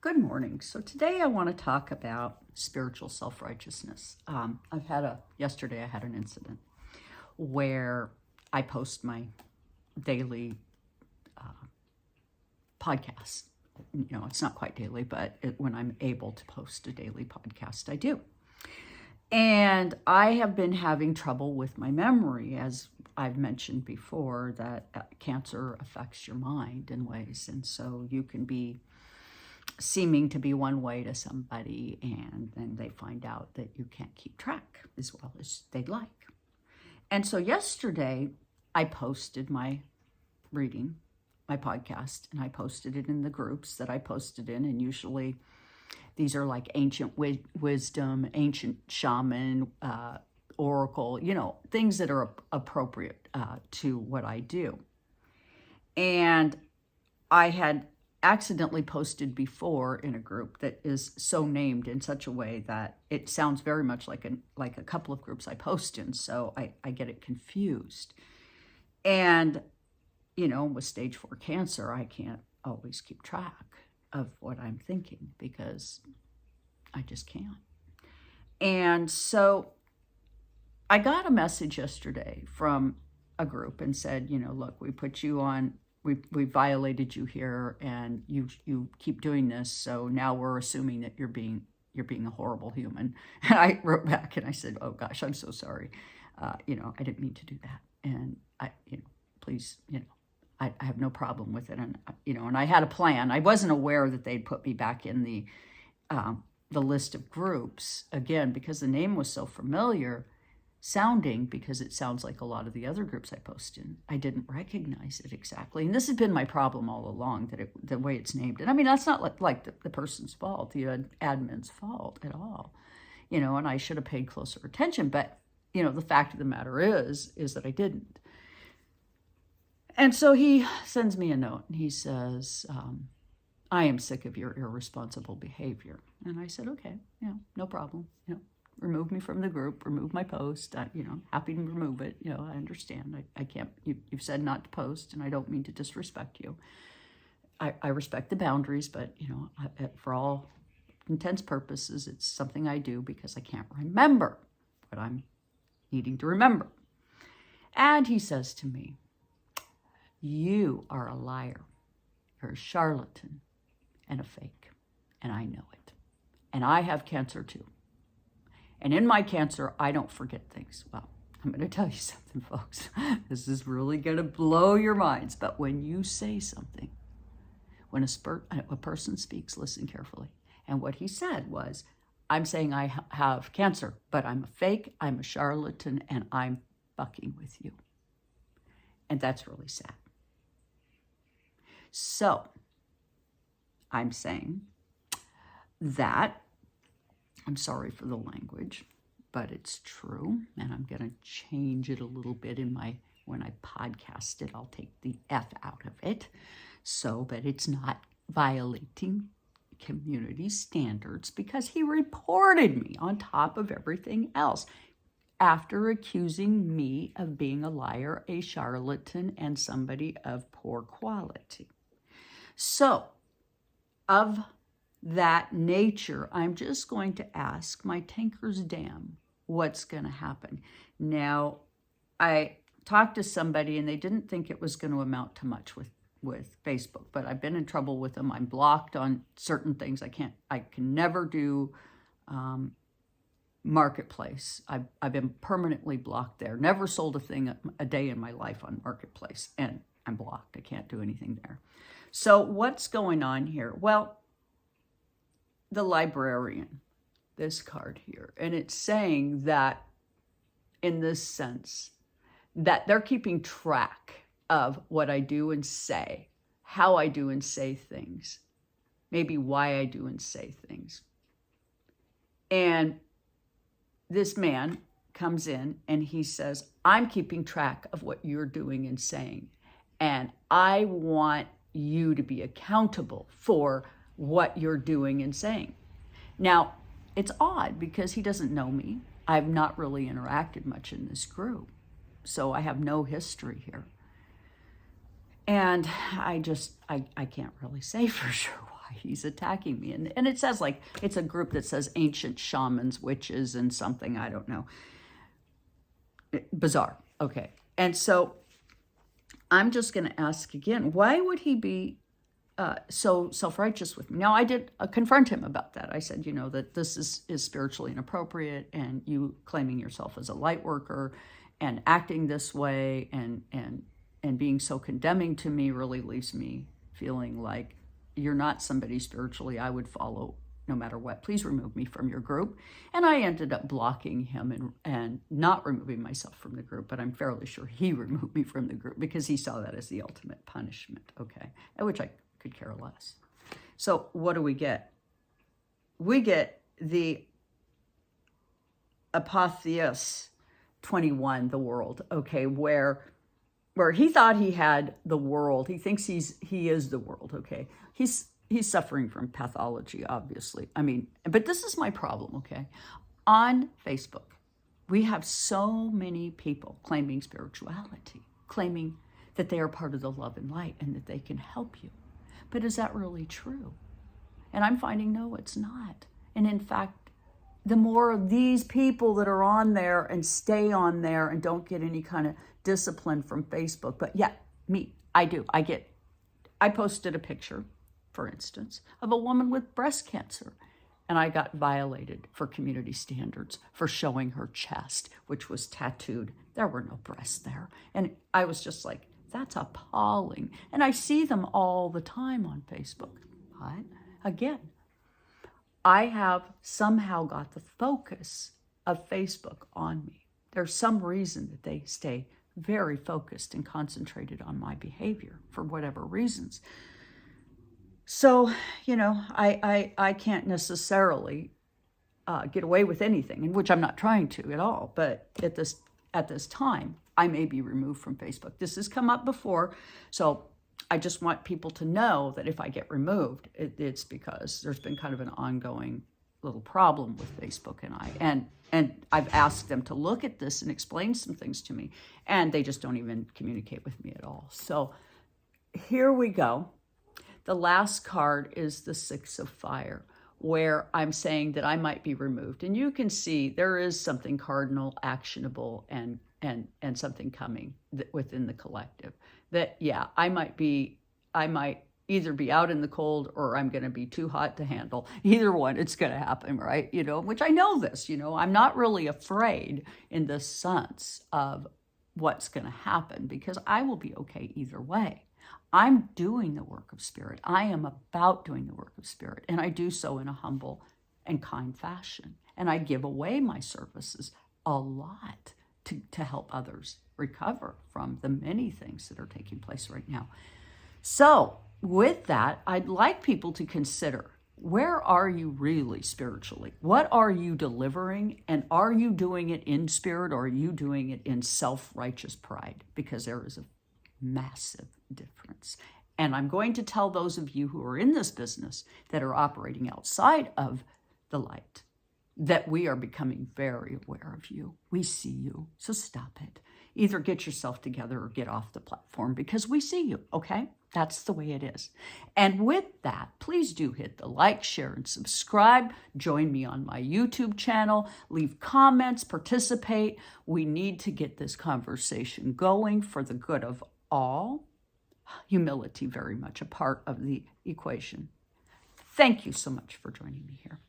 Good morning. So today I want to talk about spiritual self-righteousness. Yesterday I had an incident where I post my daily podcast. You know, it's not quite daily, but when I'm able to post a daily podcast, I do. And I have been having trouble with my memory, as I've mentioned before, that cancer affects your mind in ways. And so you can be seeming to be one way to somebody, and then they find out that you can't keep track as well as they'd like. And so yesterday, I posted my reading, my podcast, and I posted it in the groups that I posted in, and usually these are like ancient wisdom, ancient shaman, oracle, you know, things that are appropriate to what I do. And I had accidentally posted before in a group that is so named in such a way that it sounds very much like a couple of groups I post in, so I get it confused. And, you know, with stage 4 cancer, I can't always keep track of what I'm thinking because I just can't. And so I got a message yesterday from a group and said, you know, look, we put you on, we violated you here, and you keep doing this, so now we're assuming that you're being a horrible human. And I wrote back and I said, oh gosh, I'm so sorry. You know, I didn't mean to do that. And please, you know, I have no problem with it. And, you know, and I had a plan. I wasn't aware that they'd put me back in the list of groups, again, because the name was so familiar sounding, because it sounds like a lot of the other groups I post in. I didn't recognize it exactly. And this has been my problem all along, that the way it's named. And I mean, that's not like the person's fault, the admin's fault at all. You know, and I should have paid closer attention. But, you know, the fact of the matter is that I didn't. And so he sends me a note and he says, I am sick of your irresponsible behavior. And I said, okay, you know, no problem. You know, remove me from the group, remove my post. You know, happy to remove it. You know, I understand. I can't, you've said not to post, and I don't mean to disrespect you. I respect the boundaries, but, you know, for all intents purposes, it's something I do because I can't remember what I'm needing to remember. And he says to me, you are a liar. You're a charlatan and a fake. And I know it. And I have cancer too. And in my cancer, I don't forget things. Well, I'm going to tell you something, folks. This is really going to blow your minds. But when you say something, when a person speaks, listen carefully. And what he said was, I'm saying I have cancer, but I'm a fake, I'm a charlatan, and I'm fucking with you. And that's really sad. So, I'm saying that, I'm sorry for the language, but it's true, and I'm going to change it a little bit when I podcast it. I'll take the F out of it so that it's not violating community standards, because he reported me on top of everything else after accusing me of being a liar, a charlatan, and somebody of poor quality. So, of that nature, I'm just going to ask my Tinker's Dam what's going to happen. Now, I talked to somebody and they didn't think it was going to amount to much with Facebook, but I've been in trouble with them. I'm blocked on certain things. I can never do Marketplace. I've been permanently blocked there. Never sold a day in my life on Marketplace, and I'm blocked. I can't do anything there. So what's going on here? Well, the librarian, this card here, and it's saying that in this sense that they're keeping track of what I do and say, how I do and say things, maybe why I do and say things. And this man comes in and he says, I'm keeping track of what you're doing and saying, and I want you to be accountable for what you're doing and saying. Now, it's odd because he doesn't know me. I've not really interacted much in this group, so I have no history here. And I can't really say for sure why why he's attacking me. And it says like, it's a group that says ancient shamans, witches, and something, I don't know. Bizarre. Okay. And so I'm just going to ask again, why would he be so self-righteous with me? Now, I did confront him about that. I said, that this is spiritually inappropriate, and you claiming yourself as a light worker and acting this way and being so condemning to me really leaves me feeling like you're not somebody spiritually I would follow no matter what. Please remove me from your group. And I ended up blocking him and not removing myself from the group, but I'm fairly sure he removed me from the group because he saw that as the ultimate punishment, okay? Which I could care less. So what do we get? We get the Apotheos 21, the world, okay, where he thought he had the world. He thinks he is the world, okay? He's suffering from pathology, obviously. I mean, but this is my problem, okay? On Facebook, we have so many people claiming spirituality, claiming that they are part of the love and light and that they can help you. But is that really true? And I'm finding, no, it's not. And in fact, the more of these people that are on there and stay on there and don't get any kind of discipline from Facebook, but yeah, I posted a picture, for instance, of a woman with breast cancer, and I got violated for community standards for showing her chest, which was tattooed. There were no breasts there. And I was just like, that's appalling. And I see them all the time on Facebook. But again, I have somehow got the focus of Facebook on me. There's some reason that they stay very focused and concentrated on my behavior for whatever reasons. So, I can't necessarily get away with anything, which I'm not trying to at all. But at this time, I may be removed from Facebook. This has come up before, so I just want people to know that if I get removed, it's because there's been kind of an ongoing little problem with Facebook and I. And I've asked them to look at this and explain some things to me, and they just don't even communicate with me at all. So here we go. The last card is the Six of Fire, where I'm saying that I might be removed. And you can see there is something cardinal, actionable, and something coming within the collective. That, yeah, I might either be out in the cold or I'm going to be too hot to handle. Either one, it's going to happen, right? Which I know this, I'm not really afraid in the sense of what's going to happen because I will be okay either way. I'm doing the work of spirit. I am about doing the work of spirit, and I do so in a humble and kind fashion. And I give away my services a lot to help others recover from the many things that are taking place right now. So with that, I'd like people to consider, where are you really spiritually? What are you delivering? And are you doing it in spirit, or are you doing it in self-righteous pride? Because there is a massive difference. And I'm going to tell those of you who are in this business that are operating outside of the light that we are becoming very aware of you. We see you, so stop it. Either get yourself together or get off the platform because we see you, okay? That's the way it is. And with that, please do hit the like, share, and subscribe. Join me on my YouTube channel. Leave comments, participate. We need to get this conversation going for the good of all. Humility very much a part of the equation. Thank you so much for joining me here.